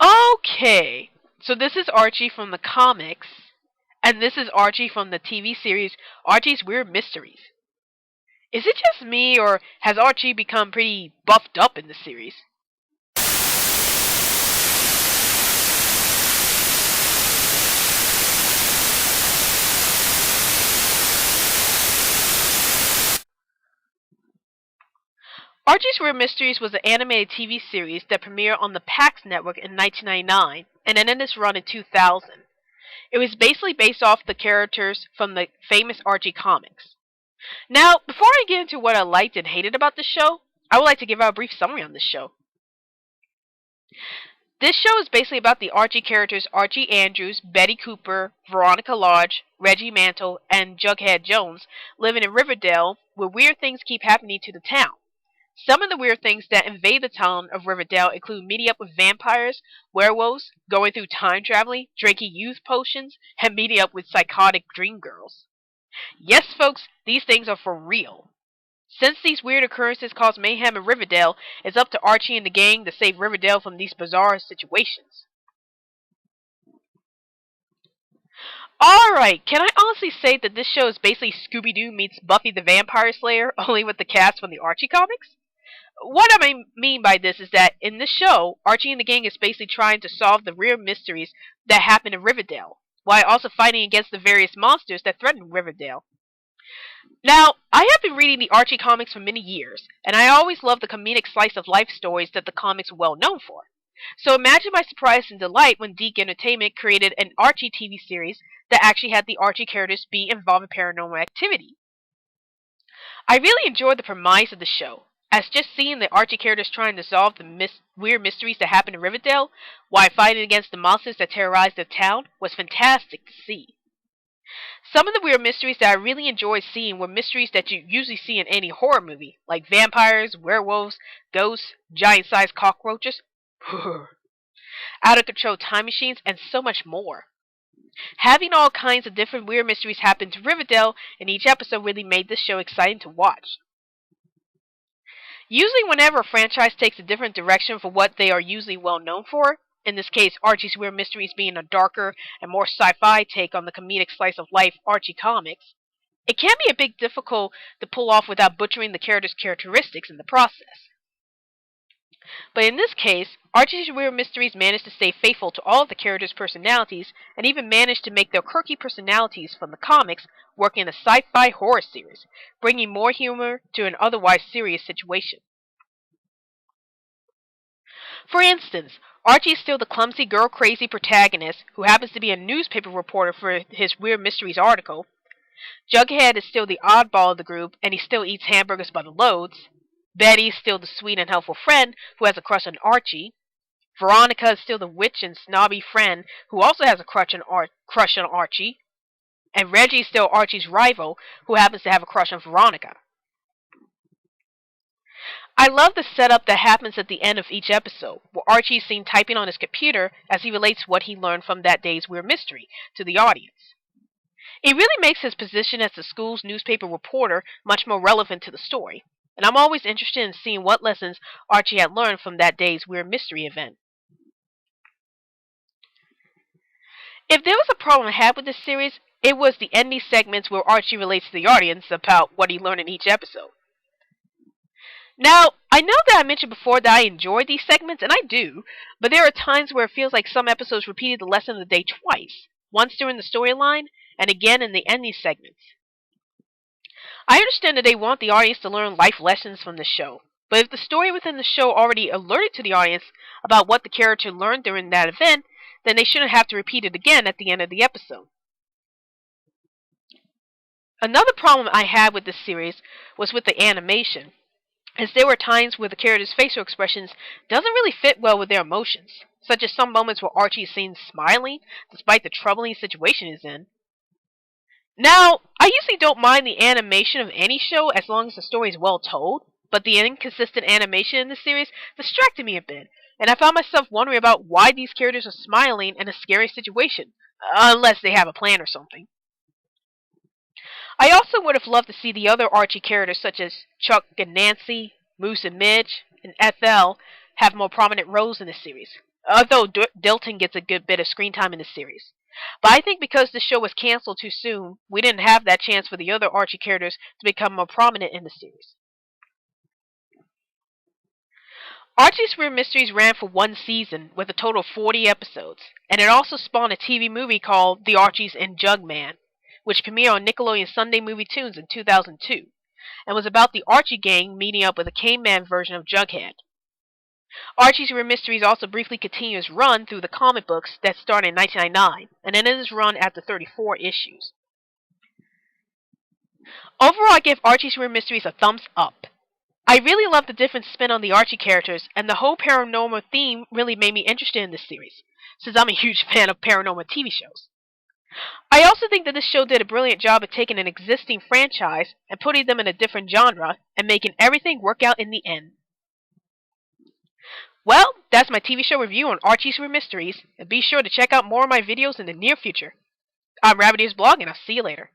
Okay, so this is Archie from the comics, and this is Archie from the TV series Archie's Weird Mysteries. Is it just me, or has Archie become pretty buffed up in the series? Archie's Weird Mysteries was an animated TV series that premiered on the PAX network in 1999 and ended its run in 2000. It was basically based off the characters from the famous Archie comics. Now, before I get into what I liked and hated about the show, I would like to give out a brief summary on this show. This show is basically about the Archie characters Archie Andrews, Betty Cooper, Veronica Lodge, Reggie Mantle, and Jughead Jones living in Riverdale where weird things keep happening to the town. Some of the weird things that invade the town of Riverdale include meeting up with vampires, werewolves, going through time traveling, drinking youth potions, and meeting up with psychotic dream girls. Yes, folks, these things are for real. Since these weird occurrences cause mayhem in Riverdale, it's up to Archie and the gang to save Riverdale from these bizarre situations. Alright, can I honestly say that this show is basically Scooby-Doo meets Buffy the Vampire Slayer, only with the cast from the Archie comics? What I mean by this is that in this show, Archie and the gang is basically trying to solve the real mysteries that happen in Riverdale, while also fighting against the various monsters that threaten Riverdale. Now, I have been reading the Archie comics for many years, and I always loved the comedic slice of life stories that the comics were well known for. So imagine my surprise and delight when Deke Entertainment created an Archie TV series that actually had the Archie characters be involved in paranormal activity. I really enjoyed the premise of the show, as just seeing the Archie characters trying to solve the weird mysteries that happen in Riverdale while fighting against the monsters that terrorize the town was fantastic to see. Some of the weird mysteries that I really enjoyed seeing were mysteries that you usually see in any horror movie, like vampires, werewolves, ghosts, giant-sized cockroaches, out-of-control time machines, and so much more. Having all kinds of different weird mysteries happen to Riverdale in each episode really made this show exciting to watch. Usually whenever a franchise takes a different direction for what they are usually well known for, in this case Archie's Weird Mysteries being a darker and more sci-fi take on the comedic slice of life Archie comics, it can be a bit difficult to pull off without butchering the characters' characteristics in the process. But in this case, Archie's Weird Mysteries managed to stay faithful to all of the characters' personalities and even managed to make their quirky personalities from the comics work in a sci-fi horror series, bringing more humor to an otherwise serious situation. For instance, Archie is still the clumsy girl-crazy protagonist who happens to be a newspaper reporter for his Weird Mysteries article. Jughead is still the oddball of the group, and he still eats hamburgers by the loads. Betty is still the sweet and helpful friend who has a crush on Archie. Veronica is still the witch and snobby friend who also has a crush on Archie. And Reggie is still Archie's rival who happens to have a crush on Veronica. I love the setup that happens at the end of each episode, where Archie is seen typing on his computer as he relates what he learned from that day's weird mystery to the audience. It really makes his position as the school's newspaper reporter much more relevant to the story, and I'm always interested in seeing what lessons Archie had learned from that day's weird mystery event. If there was a problem I had with this series, it was the ending segments where Archie relates to the audience about what he learned in each episode. Now, I know that I mentioned before that I enjoy these segments, and I do, but there are times where it feels like some episodes repeated the lesson of the day twice, once during the storyline, and again in the ending segments. I understand that they want the audience to learn life lessons from the show, but if the story within the show already alerted to the audience about what the character learned during that event, then they shouldn't have to repeat it again at the end of the episode. Another problem I had with this series was with the animation, as there were times where the characters' facial expressions doesn't really fit well with their emotions, such as some moments where Archie is seen smiling despite the troubling situation he's in. Now, I usually don't mind the animation of any show as long as the story is well told, but the inconsistent animation in this series distracted me a bit, and I found myself wondering about why these characters are smiling in a scary situation, unless they have a plan or something. I also would have loved to see the other Archie characters such as Chuck and Nancy, Moose and Midge, and Ethel have more prominent roles in the series. although Dilton gets a good bit of screen time in the series. But I think because the show was canceled too soon, we didn't have that chance for the other Archie characters to become more prominent in the series. Archie's Weird Mysteries ran for one season with a total of 40 episodes, and it also spawned a TV movie called The Archies and Jugman, which premiered on Nickelodeon Sunday Movie Tunes in 2002, and was about the Archie gang meeting up with a caveman version of Jughead. Archie's Weird Mysteries also briefly continued its run through the comic books that started in 1999, and ended its run after 34 issues. Overall, I give Archie's Weird Mysteries a thumbs up. I really love the different spin on the Archie characters, and the whole paranormal theme really made me interested in this series, since I'm a huge fan of paranormal TV shows. I also think that this show did a brilliant job of taking an existing franchise and putting them in a different genre, and making everything work out in the end. Well, that's my TV show review on Archie's Weird Mysteries, and be sure to check out more of my videos in the near future. I'm Rabbitearsblog, and I'll see you later.